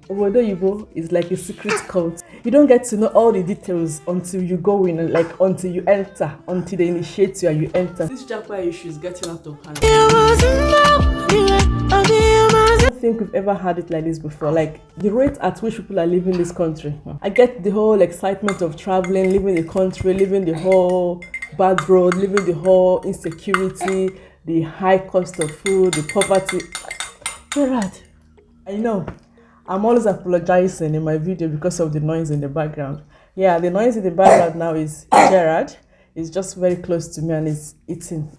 Obodo is like a secret cult. You don't get to know all the details until you go in, and like until you enter, until they initiate you and you enter. This Japa issue is getting out of hand. I don't think we've ever had it like this before. Like the rate at which people are leaving this country. I get the whole excitement of traveling, leaving the country, leaving the whole bad road, leaving the whole insecurity, the high cost of food, the poverty. Gerard, I know. I'm always apologizing in my video because of the noise in the background. Yeah, the noise in the background now is Gerard. It's just very close to me and it's eating.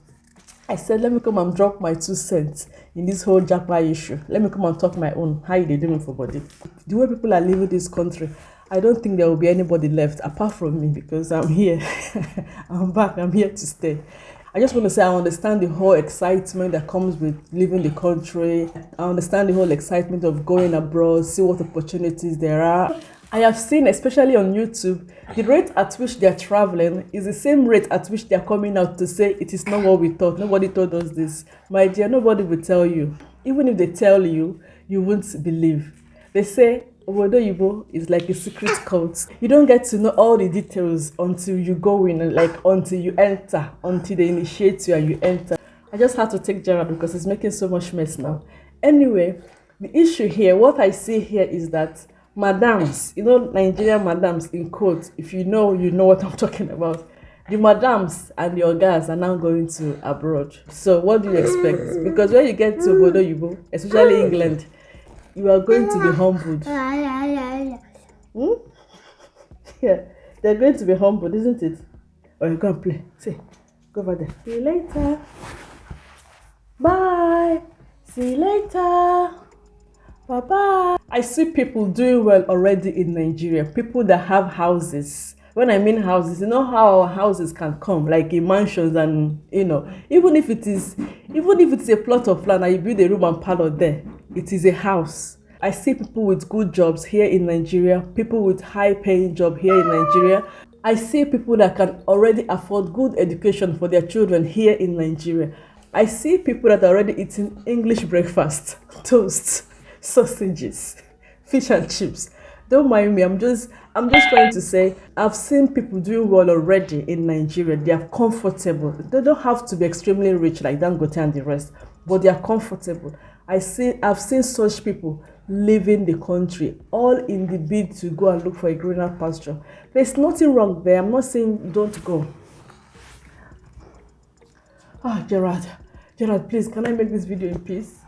I said, let me come and drop my 2 cents in this whole Japa issue. Let me come and talk my own. How they doing for body? The way people are leaving this country, I don't think there will be anybody left apart from me because I'm here. I'm back. I'm here to stay. I just want to say I understand the whole excitement that comes with leaving the country. I understand the whole excitement of going abroad, see what opportunities there are. I have seen, especially on YouTube, the rate at which they're traveling is the same rate at which they're coming out to say it is not what we thought. Nobody told us this. My dear, nobody will tell you. Even if they tell you, you won't believe. They say Obodo is like a secret cult. You don't get to know all the details until you go in, and like until you enter, until they initiate you and you enter. I just had to take Gerard because it's making so much mess now. Anyway, the issue here, what I see here is that madams, Nigerian madams in quotes, if you know what I'm talking about. The madams and the OGAs are now going to abroad. So what do you expect? Because when you get to Obodo, especially England, you are going to be humbled. Yeah, they're going to be humbled, isn't it? Or you go and play. Say, go over there. See you later. Bye. See you later. Bye-bye. I see people doing well already in Nigeria. People that have houses. When I mean houses, you know how our houses can come, like in mansions and, even if it's a plot of land and you build a room and parlor there, it is a house. I see people with good jobs here in Nigeria, people with high-paying job here in Nigeria. I see people that can already afford good education for their children here in Nigeria. I see people that are already eating English breakfast, toast, sausages, fish and chips. Don't mind me, I'm just trying to say I've seen people doing well already in Nigeria. They are comfortable. They don't have to be extremely rich like Dangote and the rest, but they are comfortable. I've seen such people leaving the country, all in the bid to go and look for a greener pasture. There's nothing wrong there. I'm not saying don't go. Gerard, please, can I make this video in peace?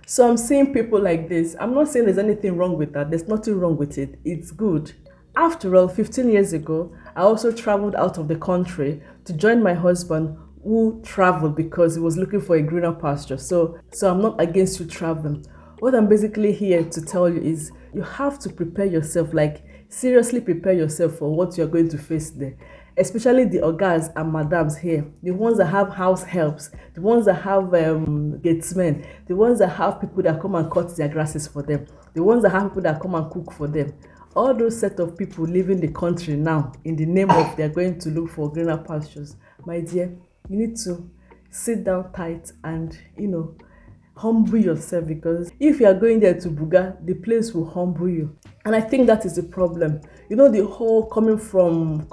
So I'm seeing people like this. I'm not saying there's anything wrong with that. There's nothing wrong with it. It's good. After all, 15 years ago, I also traveled out of the country to join my husband who traveled because he was looking for a greener pasture. So I'm not against you traveling. What I'm basically here to tell you is you have to prepare yourself, like seriously prepare yourself for what you're going to face there. Especially the ogas and madams here, the ones that have house helps, the ones that have gatesmen, the ones that have people that come and cut their grasses for them, the ones that have people that come and cook for them. All those set of people leaving the country now in the name of they're going to look for greener pastures. My dear, you need to sit down tight and, humble yourself, because if you are going there to buga, the place will humble you. And I think that is the problem. The whole coming from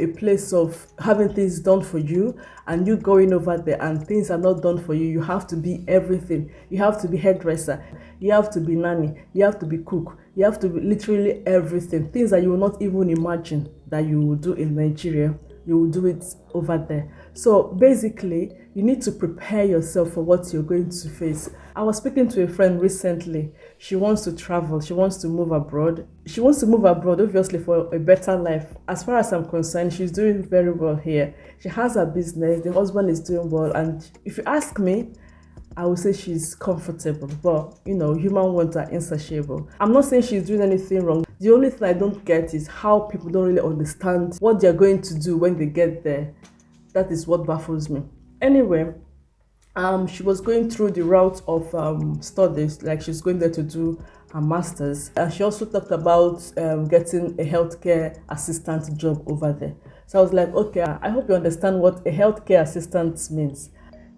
a place of having things done for you and you going over there and things are not done for you. You have to be everything. You have to be hairdresser. You have to be nanny. You have to be cook. You have to be literally everything. Things that you will not even imagine that you will do in Nigeria, you will do it over there. So basically, you need to prepare yourself for what you're going to face. I was speaking to a friend recently. She wants to travel. She wants to move abroad. She wants to move abroad, obviously, for a better life. As far as I'm concerned, she's doing very well here. She has her business. The husband is doing well. And if you ask me, I would say she's comfortable. But, human wants are insatiable. I'm not saying she's doing anything wrong. The only thing I don't get is how people don't really understand what they're going to do when they get there. That is what baffles me. Anyway, she was going through the route of studies, like she's going there to do her master's. And she also talked about getting a healthcare assistant job over there. So I was like, okay, I hope you understand what a healthcare assistant means.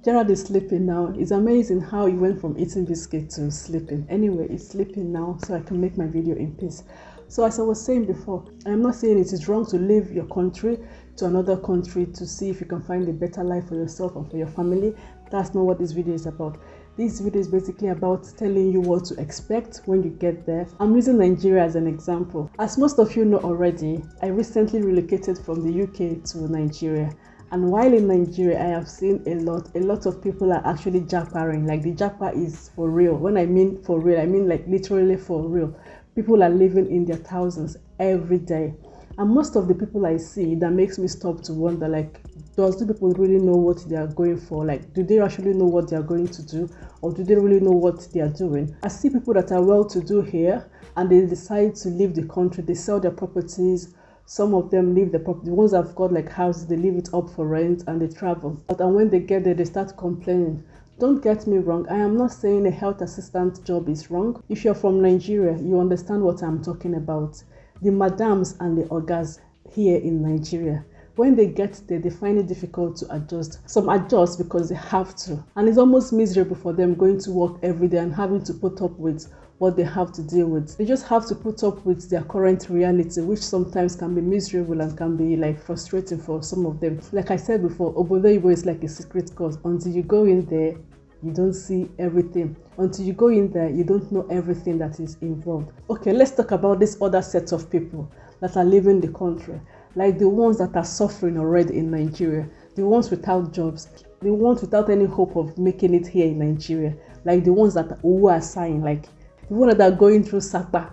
Gerald is sleeping now. It's amazing how he went from eating biscuit to sleeping. Anyway, he's sleeping now, so I can make my video in peace. So as I was saying before, I'm not saying it is wrong to leave your country to another country to see if you can find a better life for yourself and for your family. That's not what this video is about. This video is basically about telling you what to expect when you get there. I'm using Nigeria as an example. As most of you know already, I recently relocated from the UK to Nigeria. And while in Nigeria, I have seen a lot of people are actually japaring. Like, the japa is for real. When I mean for real, I mean like literally for real. People are living in their thousands every day. And most of the people I see, that makes me stop to wonder, like, does the people really know what they are going for? Like, do they actually know what they are going to do? Or do they really know what they are doing? I see people that are well-to-do here, and they decide to leave the country. They sell their properties. Some of them leave the property. The ones that have got like houses, they leave it up for rent and they travel. And when they get there, they start complaining. Don't get me wrong, I am not saying a health assistant job is wrong. If you're from Nigeria, you understand what I'm talking about. The madams and the OGAs here in Nigeria, when they get there, they find it difficult to adjust. Some adjust because they have to. And it's almost miserable for them going to work every day and having to put up with what they have to deal with. They just have to put up with their current reality, which sometimes can be miserable and can be like frustrating for some of them. Like I said before, Obodo is like a secret course. Until you go in there, you don't see everything. Until you go in there, you don't know everything that is involved. Okay, let's talk about this other set of people that are leaving the country. Like the ones that are suffering already in Nigeria, the ones without jobs, the ones without any hope of making it here in Nigeria, like the ones who are sighing, like the ones that are going through SAPA.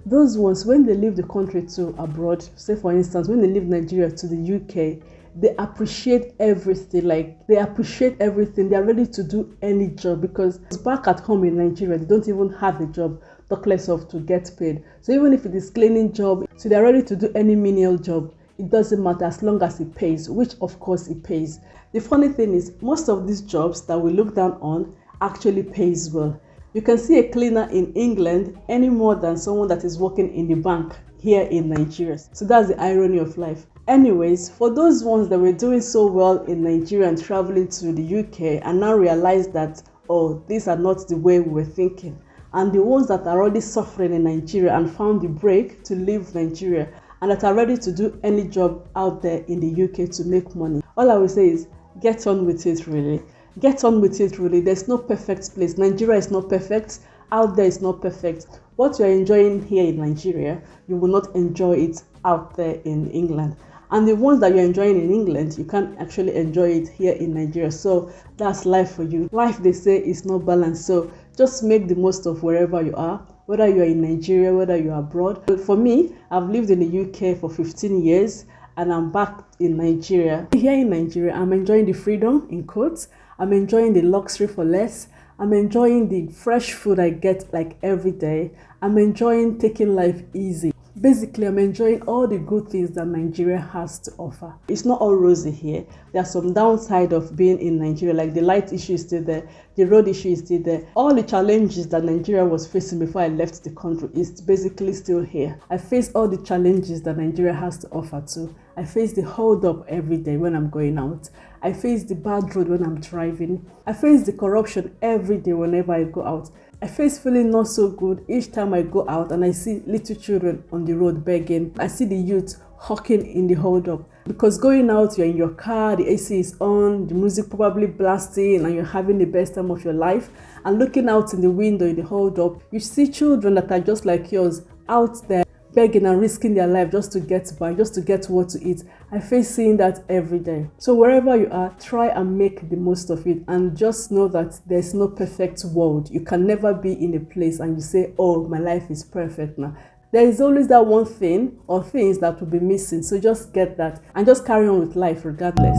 Those ones, when they leave the country to abroad, say for instance, when they leave Nigeria to the UK, they appreciate everything. Like, they appreciate everything. They are ready to do any job, because back at home in Nigeria, they don't even have a job, talk less of to get paid. So even if it is cleaning job, so they're ready to do any menial job. It doesn't matter as long as it pays, which of course it pays. The funny thing is, most of these jobs that we look down on actually pays well. You can see a cleaner in England any more than someone that is working in the bank here in Nigeria. So that's the irony of life. Anyways, for those ones that were doing so well in Nigeria and traveling to the UK and now realize that, oh, these are not the way we were thinking. And the ones that are already suffering in Nigeria and found the break to leave Nigeria and that are ready to do any job out there in the UK to make money. All I will say is, get on with it, really. Get on with it, really. There's no perfect place. Nigeria is not perfect. Out there is not perfect. What you're enjoying here in Nigeria, you will not enjoy it out there in England. And the ones that you're enjoying in England, you can't actually enjoy it here in Nigeria. So that's life for you. Life, they say, is not balanced. So just make the most of wherever you are, whether you're in Nigeria, whether you're abroad. But for me, I've lived in the UK for 15 years and I'm back in Nigeria. Here in Nigeria, I'm enjoying the freedom, in quotes. I'm enjoying the luxury for less. I'm enjoying the fresh food I get like every day. I'm enjoying taking life easy. Basically, I'm enjoying all the good things that Nigeria has to offer. It's not all rosy here. There's some downside of being in Nigeria, like the light issue is still there, the road issue is still there. All the challenges that Nigeria was facing before I left the country is basically still here. I face all the challenges that Nigeria has to offer too. I face the hold up every day when I'm going out. I face the bad road when I'm driving. I face the corruption every day whenever I go out. I face feeling not so good each time I go out and I see little children on the road begging. I see the youth hawking in the hold up. Because going out, you're in your car, the AC is on, the music probably blasting, and you're having the best time of your life. And looking out in the window in the hold up, you see children that are just like yours out there begging and risking their life just to get by, just to get what to eat. I face seeing that every day. So wherever you are, try and make the most of it, and just know that there's no perfect world. You can never be in a place and you say, oh, my life is perfect now. There is always that one thing or things that will be missing. So just get that and just carry on with life regardless.